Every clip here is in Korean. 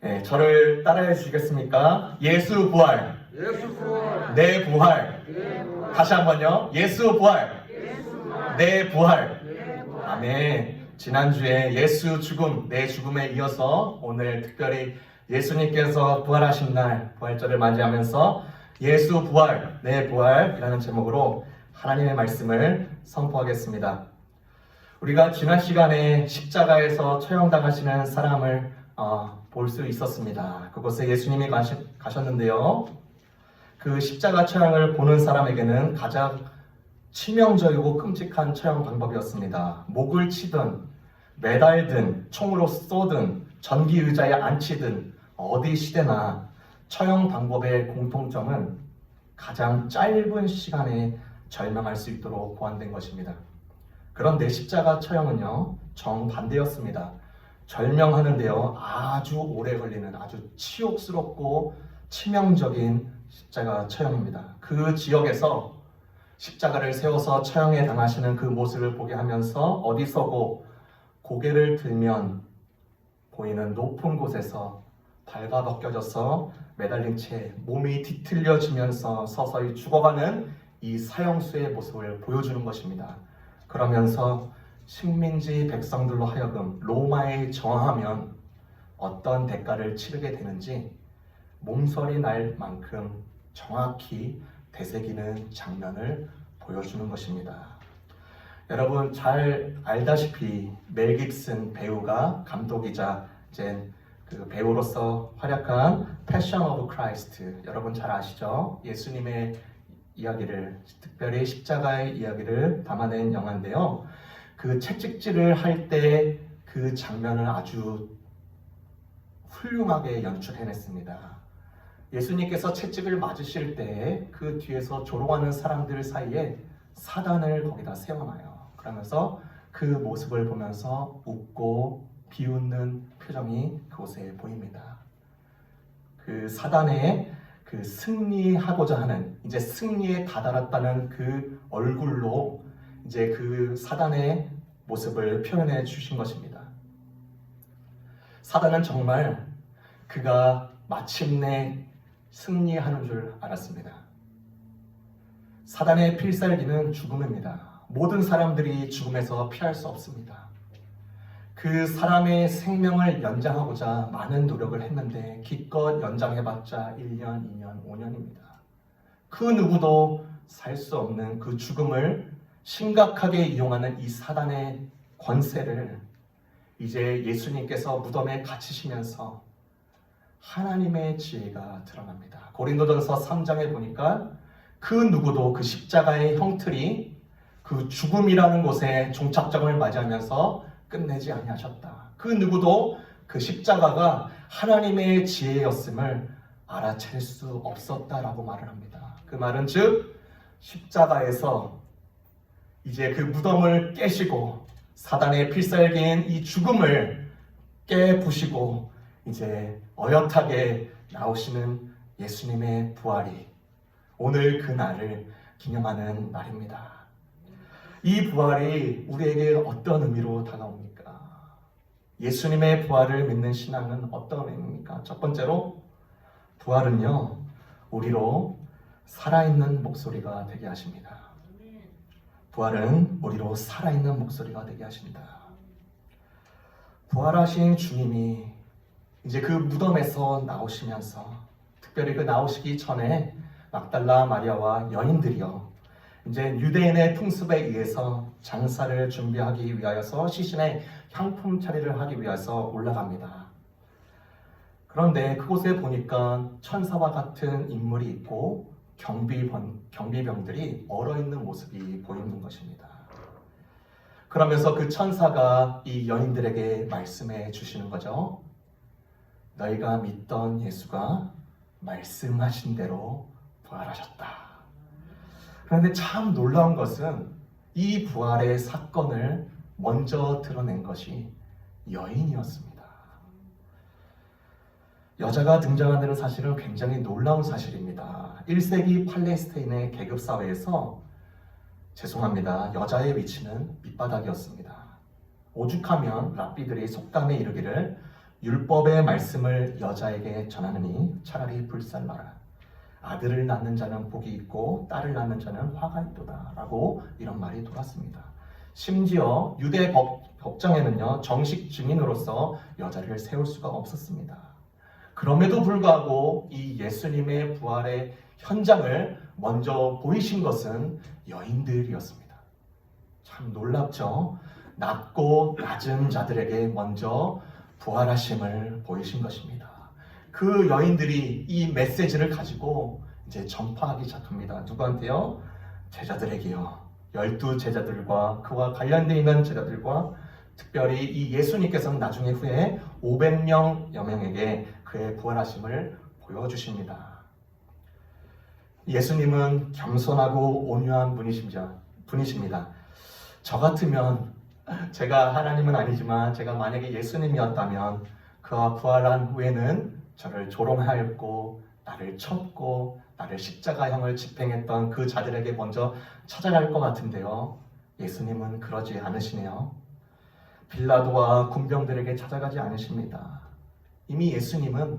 네, 저를 따라해 주시겠습니까? 예수 부활. 예수 부활. 내 부활. 내 부활. 다시 한번요. 예수 부활. 예수 부활. 내 부활. 내 부활. 아멘. 지난주에 예수 죽음, 내 죽음에 이어서 오늘 특별히 예수님께서 부활하신 날, 부활절을 맞이하면서 예수 부활, 내 부활이라는 제목으로 하나님의 말씀을 선포하겠습니다. 우리가 지난 시간에 십자가에서 처형당하시는 사람을 볼 수 있었습니다. 그곳에 예수님이 가셨는데요. 그 십자가 처형을 보는 사람에게는 가장 치명적이고 끔찍한 처형 방법이었습니다. 목을 치든 매달든 총으로 쏘든 전기 의자에 앉히든 어디 시대나 처형 방법의 공통점은 가장 짧은 시간에 절명할 수 있도록 보완된 것입니다. 그런데 십자가 처형은요, 정반대였습니다. 절명하는데요, 아주 오래 걸리는 아주 치욕스럽고 치명적인 십자가 처형입니다. 그 지역에서 십자가를 세워서 처형에 당하시는 그 모습을 보게 하면서 어디서고 고개를 들면 보이는 높은 곳에서 발가벗겨져서 매달린 채 몸이 뒤틀려지면서 서서히 죽어가는 이 사형수의 모습을 보여주는 것입니다. 그러면서 식민지 백성들로 하여금 로마에 저항하면 어떤 대가를 치르게 되는지 몸서리 날 만큼 정확히 되새기는 장면을 보여주는 것입니다. 여러분 잘 알다시피 멜 깁슨 배우가 감독이자 이제 그 배우로서 활약한 패션 오브 크라이스트, 여러분 잘 아시죠? 예수님의 이야기를, 특별히 십자가의 이야기를 담아낸 영화인데요. 그 채찍질을 할 때 그 장면을 아주 훌륭하게 연출해냈습니다. 예수님께서 채찍을 맞으실 때 그 뒤에서 조롱하는 사람들 사이에 사단을 거기다 세워놔요. 그러면서 그 모습을 보면서 웃고 비웃는 표정이 그곳에 보입니다. 그 사단의 그 승리하고자 하는, 이제 승리에 다다랐다는 그 얼굴로 이제 그 사단의 모습을 표현해 주신 것입니다. 사단은 정말 그가 마침내 승리하는 줄 알았습니다. 사단의 필살기는 죽음입니다. 모든 사람들이 죽음에서 피할 수 없습니다. 그 사람의 생명을 연장하고자 많은 노력을 했는데 기껏 연장해봤자 1년, 2년, 5년입니다. 그 누구도 살 수 없는 그 죽음을 심각하게 이용하는 이 사단의 권세를 이제 예수님께서 무덤에 갇히시면서 하나님의 지혜가 드러납니다. 고린도전서 3장에 보니까 그 누구도 그 십자가의 형틀이 그 죽음이라는 곳에 종착점을 맞이하면서 끝내지 아니하셨다. 그 누구도 그 십자가가 하나님의 지혜였음을 알아챌 수 없었다라고 말을 합니다. 그 말은 즉 십자가에서 이제 그 무덤을 깨시고 사단의 필살기인 이 죽음을 깨부시고 이제 어엿하게 나오시는 예수님의 부활이 오늘 그 날을 기념하는 날입니다. 이 부활이 우리에게 어떤 의미로 다가옵니까? 예수님의 부활을 믿는 신앙은 어떤 의미입니까? 첫 번째로 부활은요, 우리로 살아있는 목소리가 되게 하십니다. 부활은 우리로 살아있는 목소리가 되게 하십니다. 부활하신 주님이 이제 그 무덤에서 나오시면서, 특별히 그 나오시기 전에 막달라 마리아와 여인들이요, 이제 유대인의 풍습에 의해서 장사를 준비하기 위하여서 시신의 향품 처리를 하기 위해서 올라갑니다. 그런데 그곳에 보니까 천사와 같은 인물이 있고 경비병들이 얼어있는 모습이 보이는 것입니다. 그러면서 그 천사가 이 여인들에게 말씀해 주시는 거죠. 너희가 믿던 예수가 말씀하신 대로 부활하셨다. 그런데 참 놀라운 것은 이 부활의 사건을 먼저 드러낸 것이 여인이었습니다. 여자가 등장한다는 사실은 굉장히 놀라운 사실입니다. 1세기 팔레스타인의 계급사회에서 죄송합니다, 여자의 위치는 밑바닥이었습니다. 오죽하면 랍비들이 속담에 이르기를 율법의 말씀을 여자에게 전하느니 차라리 불살라라. 아들을 낳는 자는 복이 있고 딸을 낳는 자는 화가 있도다 라고 이런 말이 돌았습니다. 심지어 유대 법정에는요, 정식 증인으로서 여자를 세울 수가 없었습니다. 그럼에도 불구하고 이 예수님의 부활의 현장을 먼저 보이신 것은 여인들이었습니다. 참 놀랍죠? 낮고 낮은 자들에게 먼저 부활하심을 보이신 것입니다. 그 여인들이 이 메시지를 가지고 이제 전파하기 시작합니다. 누구한테요? 제자들에게요. 12 제자들과 그와 관련되어 있는 제자들과 특별히 이 예수님께서는 나중에 후에 500명여 명에게 그의 부활하심을 보여주십니다. 예수님은 겸손하고 온유한 분이십니다. 저 같으면, 제가 하나님은 아니지만 제가 만약에 예수님이었다면 그가 부활한 후에는 저를 조롱하였고 나를 쳤고 나를 십자가형을 집행했던 그 자들에게 먼저 찾아갈 것 같은데요. 예수님은 그러지 않으시네요. 빌라도와 군병들에게 찾아가지 않으십니다. 이미 예수님은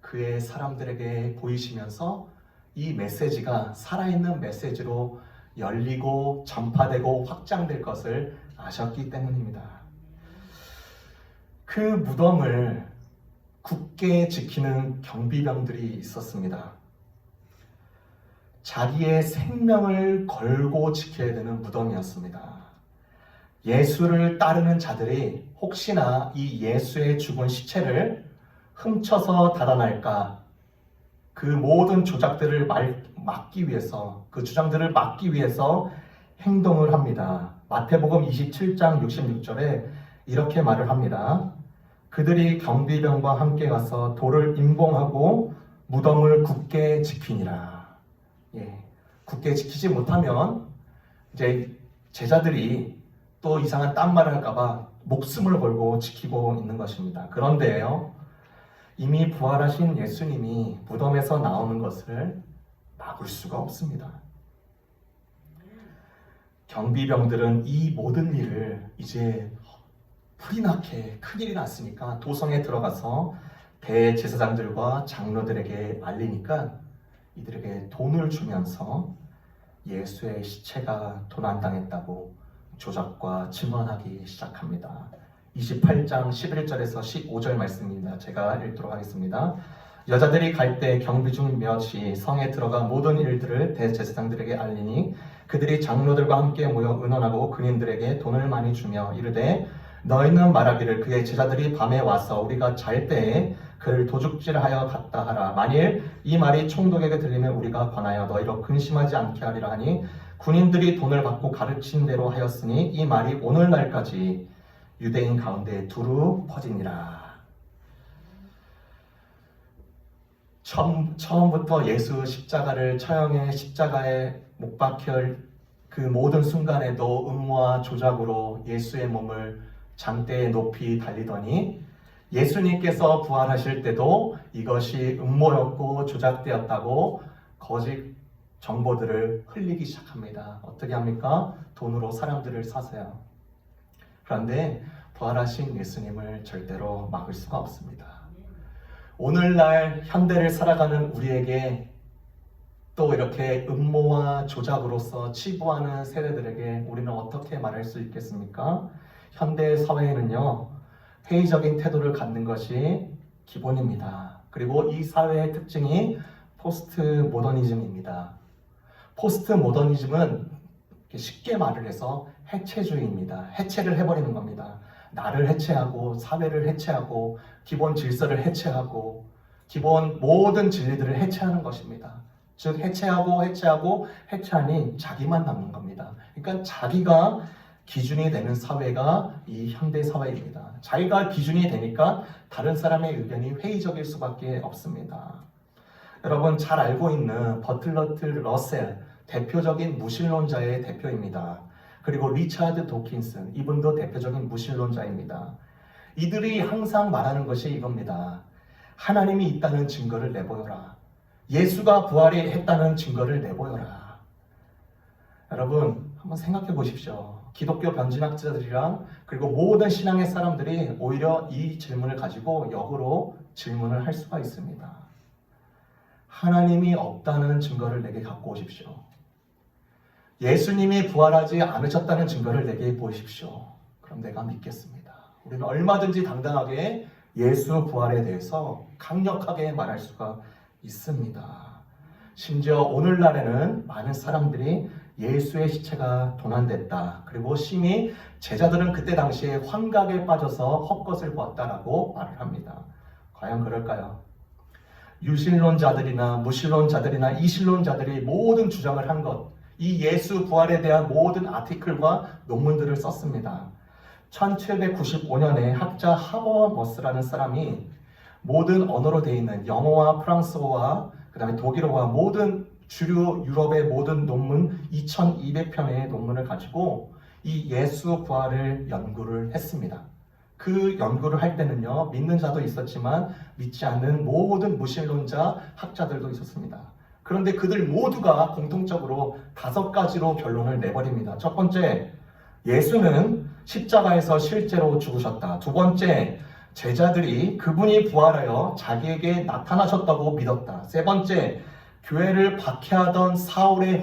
그의 사람들에게 보이시면서 이 메시지가 살아있는 메시지로 열리고 전파되고 확장될 것을 아셨기 때문입니다. 그 무덤을 굳게 지키는 경비병들이 있었습니다. 자기의 생명을 걸고 지켜야 되는 무덤이었습니다. 예수를 따르는 자들이 혹시나 이 예수의 죽은 시체를 훔쳐서 달아날까, 그 모든 조작들을 막기 위해서, 그 주장들을 막기 위해서 행동을 합니다. 마태복음 27장 66절에 이렇게 말을 합니다. 그들이 경비병과 함께 가서 돌을 임봉하고 무덤을 굳게 지키니라. 굳게 지키지 못하면 이제 제자들이 또 이상한 딴말을 할까봐 목숨을 걸고 지키고 있는 것입니다. 그런데요, 이미 부활하신 예수님이 무덤에서 나오는 것을 막을 수가 없습니다. 경비병들은 이 모든 일을 이제 풀이 나게 큰일이 났으니까 도성에 들어가서 대제사장들과 장로들에게 알리니까 이들에게 돈을 주면서 예수의 시체가 도난당했다고 조작과 증언하기 시작합니다. 28장 11절에서 15절 말씀입니다. 제가 읽도록 하겠습니다. 여자들이 갈 때 경비 중 몇이 성에 들어가 모든 일들을 대제사장들에게 알리니 그들이 장로들과 함께 모여 의논하고 근인들에게 돈을 많이 주며 이르되 너희는 말하기를 그의 제자들이 밤에 와서 우리가 잘 때에 그를 도둑질하여 갔다 하라. 만일 이 말이 총독에게 들리면 우리가 관하여 너희로 근심하지 않게 하리라 하니 군인들이 돈을 받고 가르친 대로 하였으니 이 말이 오늘날까지 유대인 가운데 두루 퍼지니라. 처음부터 예수 십자가를 처형해 십자가에 못 박혀 그 모든 순간에도 음모와 조작으로 예수의 몸을 장대에 높이 달리더니 예수님께서 부활하실 때도 이것이 음모였고 조작되었다고 거짓 정보들을 흘리기 시작합니다. 어떻게 합니까? 돈으로 사람들을 사서요. 그런데 부활하신 예수님을 절대로 막을 수가 없습니다. 오늘날 현대를 살아가는 우리에게 또 이렇게 음모와 조작으로서 치부하는 세대들에게 우리는 어떻게 말할 수 있겠습니까? 현대 사회에는요, 회의적인 태도를 갖는 것이 기본입니다. 그리고 이 사회의 특징이 포스트 모더니즘입니다. 포스트 모더니즘은 쉽게 말을 해서 해체주의입니다. 해체를 해버리는 겁니다. 나를 해체하고 사회를 해체하고 기본 질서를 해체하고 기본 모든 진리들을 해체하는 것입니다. 즉 해체하니 자기만 남는 겁니다. 그러니까 자기가 기준이 되는 사회가 이 현대 사회입니다. 자기가 기준이 되니까 다른 사람의 의견이 회의적일 수밖에 없습니다. 여러분 잘 알고 있는 버틀러트 러셀, 대표적인 무신론자의 대표입니다. 그리고 리차드 도킨슨, 이분도 대표적인 무신론자입니다. 이들이 항상 말하는 것이 이겁니다. 하나님이 있다는 증거를 내보여라. 예수가 부활했다는 증거를 내보여라. 여러분 한번 생각해 보십시오. 기독교 변진학자들이랑 그리고 모든 신앙의 사람들이 오히려 이 질문을 가지고 역으로 질문을 할 수가 있습니다. 하나님이 없다는 증거를 내게 갖고 오십시오. 예수님이 부활하지 않으셨다는 증거를 내게 보십시오. 그럼 내가 믿겠습니다. 우리는 얼마든지 당당하게 예수 부활에 대해서 강력하게 말할 수가 있습니다. 심지어 오늘날에는 많은 사람들이 예수의 시체가 도난됐다. 그리고 심히 제자들은 그때 당시에 환각에 빠져서 헛것을 보았다라고 말을 합니다. 과연 그럴까요? 유신론자들이나 무신론자들이나 이신론자들이 모든 주장을 한 것, 이 예수 부활에 대한 모든 아티클과 논문들을 썼습니다. 1795년에 학자 하버머스라는 사람이 모든 언어로 되어 있는 영어와 프랑스어와 그 다음에 독일어와 모든 주류 유럽의 모든 논문 2200편의 논문을 가지고 이 예수 부활을 연구를 했습니다. 그 연구를 할 때는요, 믿는 자도 있었지만 믿지 않는 모든 무신론자 학자들도 있었습니다. 그런데 그들 모두가 공통적으로 5가지로 결론을 내버립니다. 첫 번째, 예수는 십자가에서 실제로 죽으셨다. 두 번째, 제자들이 그분이 부활하여 자기에게 나타나셨다고 믿었다. 세 번째, 교회를 박해하던 사울의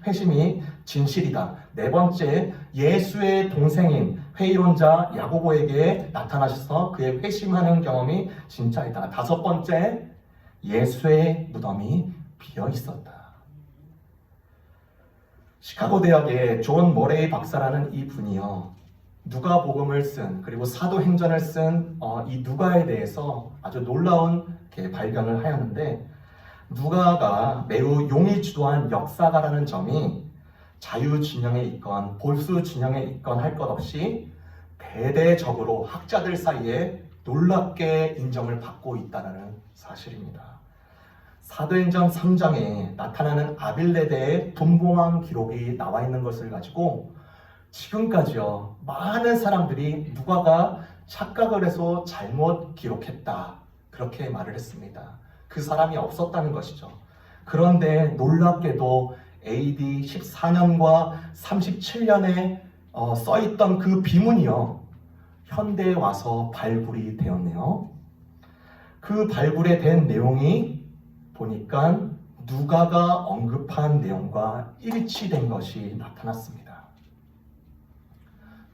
회심이 진실이다. 네 번째, 예수의 동생인 회의론자 야고보에게 나타나셔서 그의 회심하는 경험이 진짜이다. 다섯 번째, 예수의 무덤이 비어 있었다. 시카고 대학의 존 머레이 박사라는 이 분이요, 누가복음을 쓴 그리고 사도행전을 쓴 이 누가에 대해서 아주 놀라운 발견을 하였는데, 누가가 매우 용이 주도한 역사가라는 점이 자유 진영에 있건 보수 진영에 있건 할 것 없이 대대적으로 학자들 사이에 놀랍게 인정을 받고 있다는 사실입니다. 사도행전 3장에 나타나는 아빌레대의 분봉함 기록이 나와 있는 것을 가지고 지금까지요, 많은 사람들이 누가가 착각을 해서 잘못 기록했다, 그렇게 말을 했습니다. 그 사람이 없었다는 것이죠. 그런데 놀랍게도 AD 14년과 37년에 써있던 그 비문이요, 현대에 와서 발굴이 되었네요. 그 발굴에 된 내용이 보니까 누가가 언급한 내용과 일치된 것이 나타났습니다.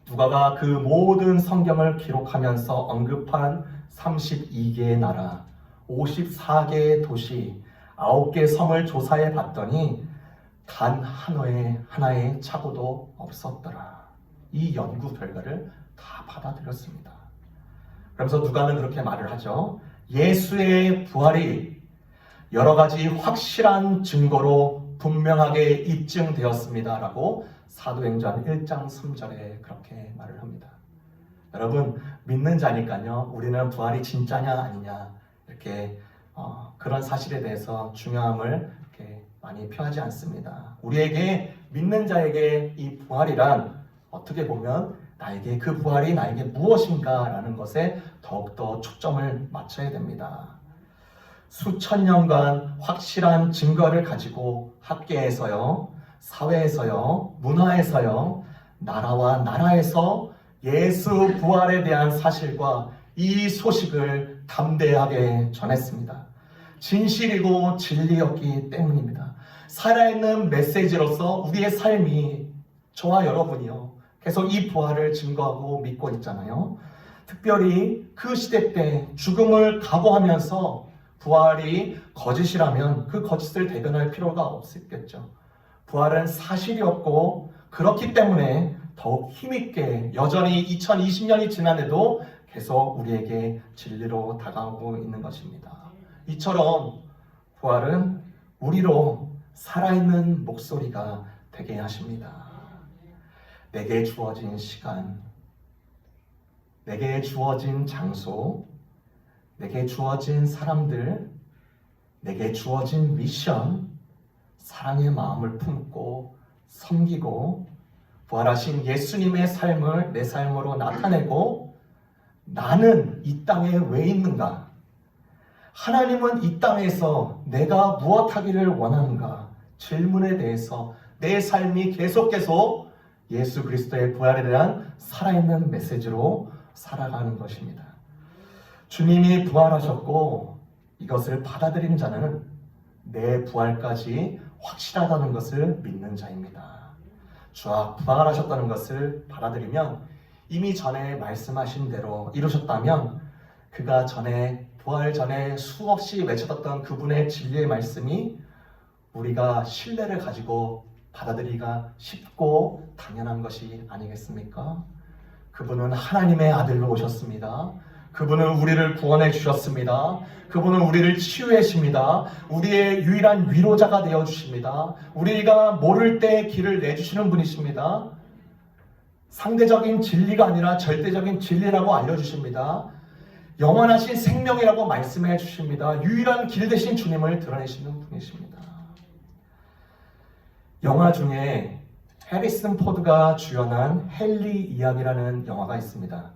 누가가 그 모든 성경을 기록하면서 언급한 32개의 나라, 54개의 도시, 9개 섬을 조사해 봤더니 단 하나의 착오도 없었더라. 이 연구 결과를 다 받아들였습니다. 그러면서 누가는 그렇게 말을 하죠. 예수의 부활이 여러 가지 확실한 증거로 분명하게 입증되었습니다. 라고 사도행전 1장 3절에 그렇게 말을 합니다. 여러분, 믿는 자니까요, 우리는 부활이 진짜냐 아니냐 이렇게 그런 사실에 대해서 중요함을 이렇게 많이 표하지 않습니다. 우리에게, 믿는 자에게 이 부활이란 어떻게 보면 나에게 그 부활이 나에게 무엇인가 라는 것에 더욱더 초점을 맞춰야 됩니다. 수천 년간 확실한 증거를 가지고 학계에서요, 사회에서요, 문화에서요, 나라와 나라에서 예수 부활에 대한 사실과 이 소식을 담대하게 전했습니다. 진실이고 진리였기 때문입니다. 살아있는 메시지로서 우리의 삶이, 저와 여러분이요, 계속 이 부활을 증거하고 믿고 있잖아요. 특별히 그 시대 때 죽음을 각오하면서 부활이 거짓이라면 그 거짓을 대변할 필요가 없었겠죠. 부활은 사실이었고, 그렇기 때문에 더욱 힘있게 여전히 2020년이 지난해도 계속 우리에게 진리로 다가오고 있는 것입니다. 이처럼 부활은 우리로 살아있는 목소리가 되게 하십니다. 내게 주어진 시간, 내게 주어진 장소, 내게 주어진 사람들, 내게 주어진 미션, 사랑의 마음을 품고 섬기고 부활하신 예수님의 삶을 내 삶으로 나타내고, 나는 이 땅에 왜 있는가? 하나님은 이 땅에서 내가 무엇 하기를 원하는가? 질문에 대해서 내 삶이 계속 예수 그리스도의 부활에 대한 살아있는 메시지로 살아가는 것입니다. 주님이 부활하셨고 이것을 받아들이는 자는 내 부활까지 확실하다는 것을 믿는 자입니다. 주가 부활하셨다는 것을 받아들이면 이미 전에 말씀하신 대로 이루셨다면 그가 전에 부활 전에 수없이 외쳐졌던 그분의 진리의 말씀이 우리가 신뢰를 가지고 받아들이기가 쉽고 당연한 것이 아니겠습니까? 그분은 하나님의 아들로 오셨습니다. 그분은 우리를 구원해 주셨습니다. 그분은 우리를 치유해 주십니다. 우리의 유일한 위로자가 되어 주십니다. 우리가 모를 때 길을 내주시는 분이십니다. 상대적인 진리가 아니라 절대적인 진리라고 알려주십니다. 영원하신 생명이라고 말씀해 주십니다. 유일한 길 되신 주님을 드러내시는 분이십니다. 영화 중에 해리슨 포드가 주연한 헨리 이야기라는 영화가 있습니다.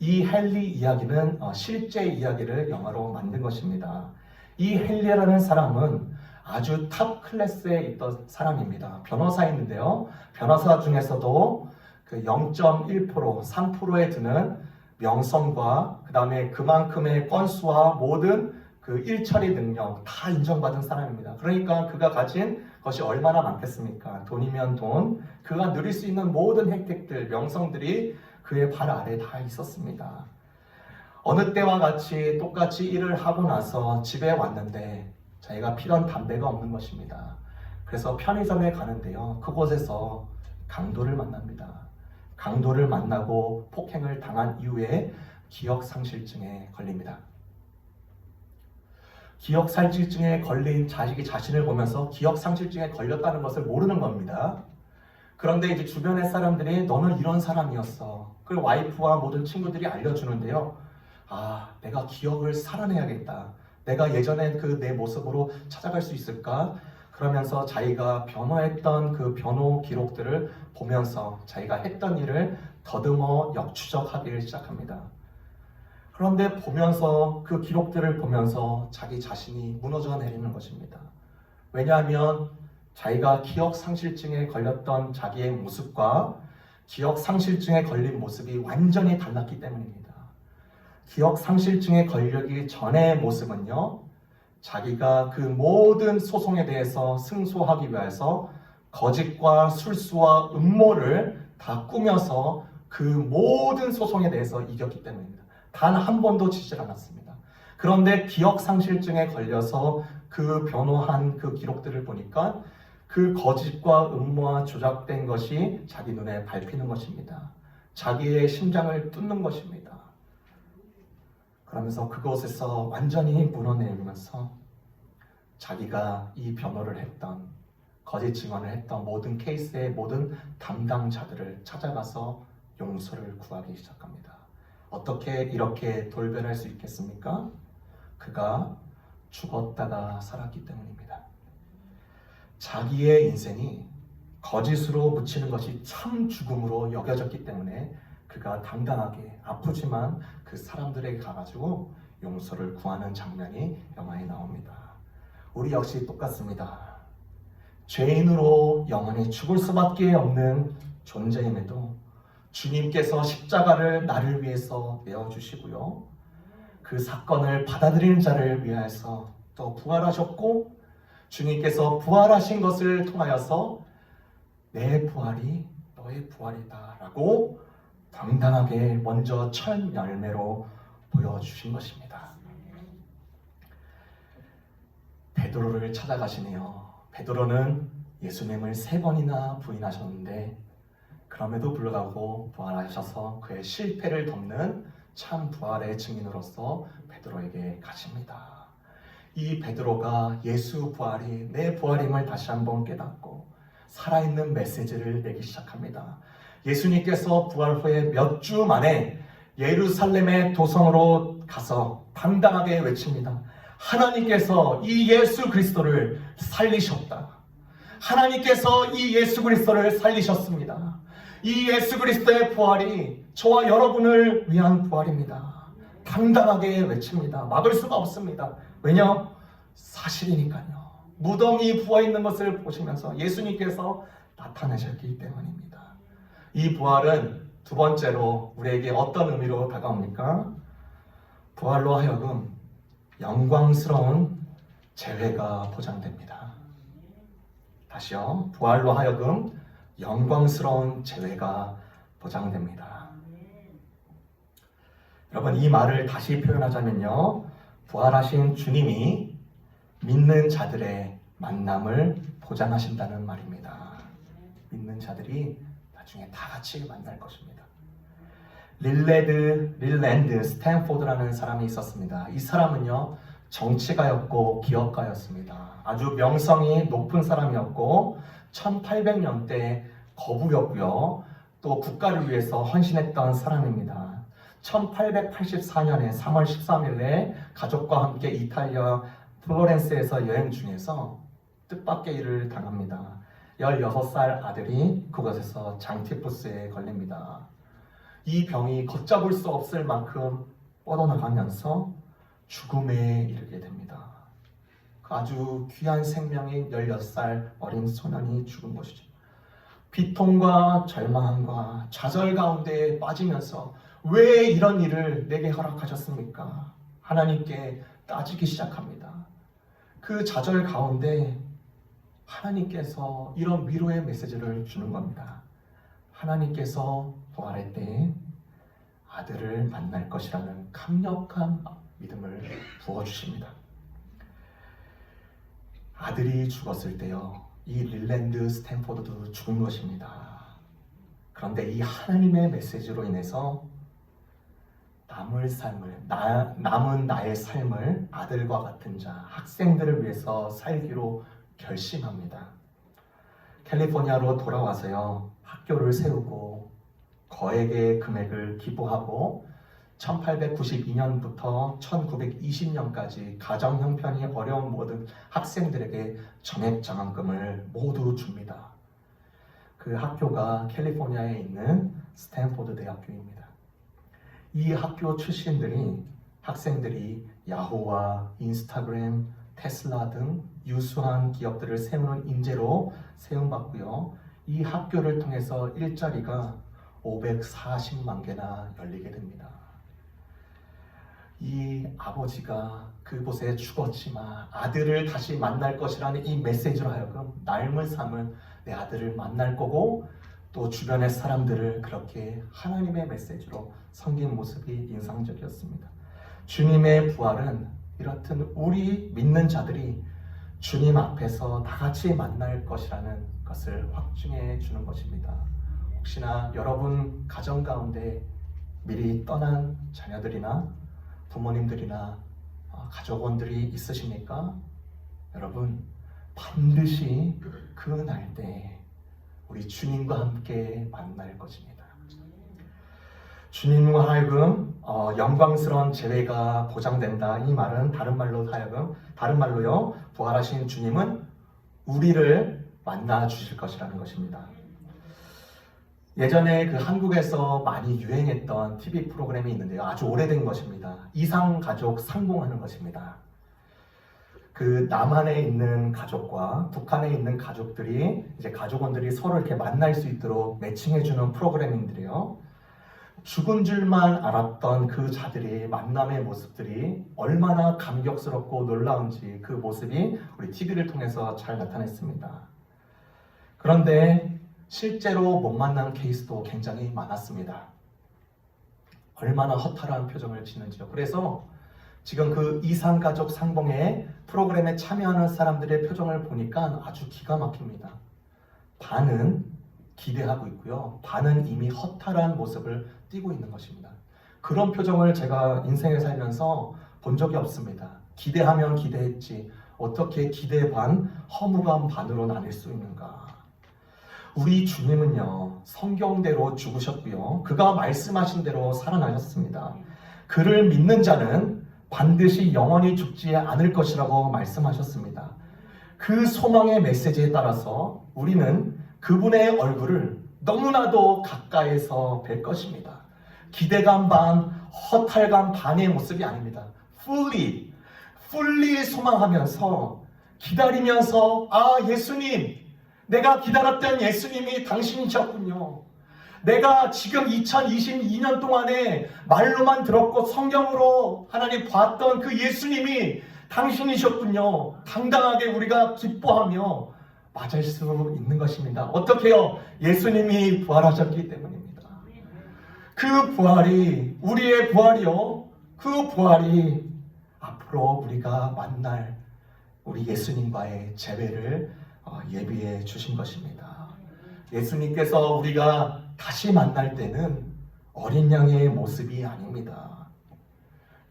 이 헨리 이야기는 실제 이야기를 영화로 만든 것입니다. 이 헨리라는 사람은 아주 탑 클래스에 있던 사람입니다. 변호사였는데요. 변호사 중에서도 그 0.1%, 3%에 드는 명성과 그 다음에 그만큼의 건수와 모든 그 일처리 능력 다 인정받은 사람입니다. 그러니까 그가 가진 것이 얼마나 많겠습니까? 돈이면 돈, 그가 누릴 수 있는 모든 혜택들, 명성들이 그의 발 아래에 다 있었습니다. 어느 때와 같이 똑같이 일을 하고 나서 집에 왔는데 자기가 피던 담배가 없는 것입니다. 그래서 편의점에 가는데요. 그곳에서 강도를 만납니다. 강도를 만나고 폭행을 당한 이후에 기억상실증에 걸립니다. 기억상실증에 걸린 자식이 자신을 보면서 기억상실증에 걸렸다는 것을 모르는 겁니다. 그런데 이제 주변의 사람들이 너는 이런 사람이었어. 그리고 와이프와 모든 친구들이 알려주는데요. 아, 내가 기억을 살아내야겠다. 내가 예전에 그 내 모습으로 찾아갈 수 있을까? 그러면서 자기가 변호했던 그 변호 기록들을 보면서 자기가 했던 일을 더듬어 역추적하기를 시작합니다. 그런데 보면서 그 기록들을 보면서 자기 자신이 무너져 내리는 것입니다. 왜냐하면 자기가 기억상실증에 걸렸던 자기의 모습과 기억상실증에 걸린 모습이 완전히 달랐기 때문입니다. 기억상실증에 걸리기 전의 모습은요, 자기가 그 모든 소송에 대해서 승소하기 위해서 거짓과 술수와 음모를 다 꾸며서 그 모든 소송에 대해서 이겼기 때문입니다. 단 한 번도 지질 않았습니다. 그런데 기억상실증에 걸려서 그 변호한 그 기록들을 보니까 그 거짓과 음모와 조작된 것이 자기 눈에 밟히는 것입니다. 자기의 심장을 뚫는 것입니다. 그러면서 그곳에서 완전히 무너내리면서 자기가 이 변호를 했던, 거짓 증언을 했던 모든 케이스의 모든 담당자들을 찾아가서 용서를 구하기 시작합니다. 어떻게 이렇게 돌변할 수 있겠습니까? 그가 죽었다가 살았기 때문입니다. 자기의 인생이 거짓으로 묻히는 것이 참 죽음으로 여겨졌기 때문에 그가 당당하게 아프지만 그 사람들에게 가가지고 용서를 구하는 장면이 영화에 나옵니다. 우리 역시 똑같습니다. 죄인으로 영원히 죽을 수밖에 없는 존재임에도 주님께서 십자가를 나를 위해서 내어주시고요. 그 사건을 받아들이는 자를 위하여서 또 부활하셨고, 주님께서 부활하신 것을 통하여서 내 부활이 너의 부활이다 라고 당당하게 먼저 첫 열매로 보여주신 것입니다. 베드로를 찾아가시네요. 베드로는 예수님을 3번이나 부인하셨는데 그럼에도 불구하고 부활하셔서 그의 실패를 덮는 참 부활의 증인으로서 베드로에게 가십니다. 이 베드로가 예수 부활이 내 부활임을 다시 한번 깨닫고 살아있는 메시지를 내기 시작합니다. 예수님께서 부활 후에 몇 주 만에 예루살렘의 도성으로 가서 당당하게 외칩니다. 하나님께서 이 예수 그리스도를 살리셨다. 하나님께서 이 예수 그리스도를 살리셨습니다. 이 예수 그리스도의 부활이 저와 여러분을 위한 부활입니다. 당당하게 외칩니다. 막을 수가 없습니다. 왜냐? 사실이니까요. 무덤이 부어있는 것을 보시면서 예수님께서 나타나셨기 때문입니다. 이 부활은 두 번째로 우리에게 어떤 의미로 다가옵니까? 부활로 하여금 영광스러운 재회가 보장됩니다. 다시요. 부활로 하여금 영광스러운 재회가 보장됩니다. 여러분, 이 말을 다시 표현하자면요. 부활하신 주님이 믿는 자들의 만남을 보장하신다는 말입니다. 믿는 자들이 나중에 다 같이 만날 것입니다. 릴랜드 스탠포드라는 사람이 있었습니다. 이 사람은요, 정치가였고 기업가였습니다. 아주 명성이 높은 사람이었고 1800년대 거부였고요. 또 국가를 위해서 헌신했던 사람입니다. 1884년에 3월 13일에 가족과 함께 이탈리아 플로렌스에서 여행 중에서 뜻밖의 일을 당합니다. 16살 아들이 그곳에서 장티푸스에 걸립니다. 이 병이 걷잡을 수 없을 만큼 뻗어나가면서 죽음에 이르게 됩니다. 그 아주 귀한 생명인 16살 어린 소년이 죽은 것이죠. 비통과 절망과 좌절 가운데 빠지면서 왜 이런 일을 내게 허락하셨습니까? 하나님께 따지기 시작합니다. 그 좌절 가운데 하나님께서 이런 위로의 메시지를 주는 겁니다. 하나님께서 부활할 때 아들을 만날 것이라는 강력한 믿음을 부어주십니다. 아들이 죽었을 때요, 이 릴랜드 스탠포드도 죽은 것입니다. 그런데 이 하나님의 메시지로 인해서 남은 나의 삶을 아들과 같은 자, 학생들을 위해서 살기로 결심합니다. 캘리포니아로 돌아와서요, 학교를 세우고 거액의 금액을 기부하고 1892년부터 1920년까지 가정 형편이 어려운 모든 학생들에게 전액장학금을 모두 줍니다. 그 학교가 캘리포니아에 있는 스탠포드 대학교입니다. 이 학교 출신들이 학생들이 야후와 인스타그램, 테슬라 등 유수한 기업들을 세우는 인재로 세움받고요. 이 학교를 통해서 일자리가 540만 개나 열리게 됩니다. 이 아버지가 그곳에 죽었지만 아들을 다시 만날 것이라는 이 메시지로 하여금 삶을 삼은 내 아들을 만날 거고, 또 주변의 사람들을 그렇게 하나님의 메시지로 섬긴 모습이 인상적이었습니다. 주님의 부활은 이렇듯 우리 믿는 자들이 주님 앞에서 다 같이 만날 것이라는 것을 확증해 주는 것입니다. 혹시나 여러분 가정 가운데 미리 떠난 자녀들이나 부모님들이나 가족원들이 있으십니까? 여러분, 반드시 그 날 때 우리 주님과 함께 만날 것입니다. 주님과 하여금 영광스러운 재회가 보장된다. 이 말은 다른 말로요, 부활하신 주님은 우리를 만나 주실 것이라는 것입니다. 예전에 그 한국에서 많이 유행했던 TV 프로그램이 있는데요, 아주 오래된 것입니다. 이상가족 상봉하는 것입니다. 그 남한에 있는 가족과 북한에 있는 가족들이, 이제 가족원들이 서로 이렇게 만날 수 있도록 매칭해주는 프로그램인데요, 죽은 줄만 알았던 그 자들의 만남의 모습들이 얼마나 감격스럽고 놀라운지 그 모습이 우리 TV를 통해서 잘 나타냈습니다. 그런데 실제로 못 만난 케이스도 굉장히 많았습니다. 얼마나 허탈한 표정을 짓는지요. 그래서 지금 그 이상가족 상봉의 프로그램에 참여하는 사람들의 표정을 보니까 아주 기가 막힙니다. 반은 기대하고 있고요, 반은 이미 허탈한 모습을 띠고 있는 것입니다. 그런 표정을 제가 인생을 살면서 본 적이 없습니다. 기대하면 기대했지 어떻게 기대 반, 허무감 반으로 나뉠 수 있는가. 우리 주님은요, 성경대로 죽으셨고요, 그가 말씀하신 대로 살아나셨습니다. 그를 믿는 자는 반드시 영원히 죽지 않을 것이라고 말씀하셨습니다. 그 소망의 메시지에 따라서 우리는 그분의 얼굴을 너무나도 가까이서 뵐 것입니다. 기대감 반, 허탈감 반의 모습이 아닙니다. fully 소망하면서 기다리면서, 아, 예수님, 내가 기다렸던 예수님이 당신이셨군요. 내가 지금 2022년 동안에 말로만 들었고 성경으로 하나님 봤던 그 예수님이 당신이셨군요. 당당하게 우리가 기뻐하며 맞을 수 있는 것입니다. 어떻게요? 예수님이 부활하셨기 때문입니다. 그 부활이 우리의 부활이요. 그 부활이 앞으로 우리가 만날 우리 예수님과의 재회를 예비해 주신 것입니다. 예수님께서 우리가 다시 만날 때는 어린 양의 모습이 아닙니다.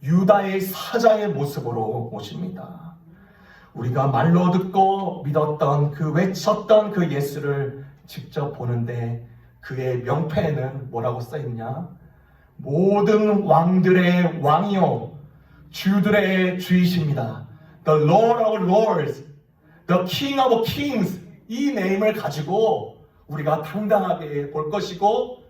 유다의 사자의 모습으로 오십니다. 우리가 말로 듣고 믿었던 외쳤던 그 예수를 직접 보는데 그의 명패에는 뭐라고 써있냐? 모든 왕들의 왕이요 주들의 주이십니다. The Lord of Lords, The King of Kings, 이 네임을 가지고 우리가 당당하게 볼 것이고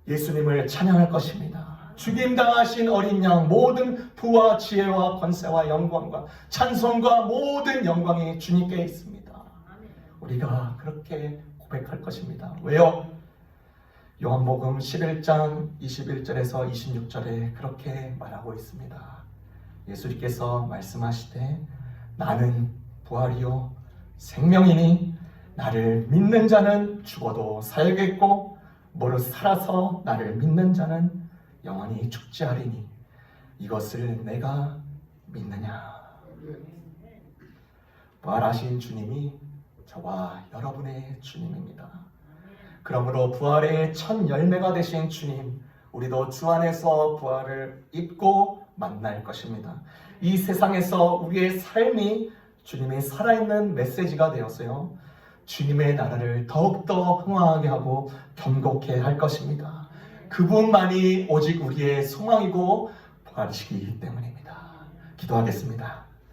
예수님을 찬양할 것입니다. 죽임당하신 어린 양, 모든 부와 지혜와 권세와 영광과 찬송과 모든 영광이 주님께 있습니다. 우리가 그렇게 고백할 것입니다. 왜요? 요한복음 11장 21절에서 26절에 그렇게 말하고 있습니다. 예수님께서 말씀하시되 나는 부활이요 생명이니 나를 믿는 자는 죽어도 살겠고 무릇 살아서 나를 믿는 자는 영원히 죽지 않으리니 이것을 내가 믿느냐. 부활하신 주님이 저와 여러분의 주님입니다. 그러므로 부활의 첫 열매가 되신 주님, 우리도 주 안에서 부활을 입고 만날 것입니다. 이 세상에서 우리의 삶이 주님의 살아있는 메시지가 되어서요, 주님의 나라를 더욱더 흥황하게 하고 견고케 할 것입니다. 그분만이 오직 우리의 소망이고 부활이시기 때문입니다. 기도하겠습니다.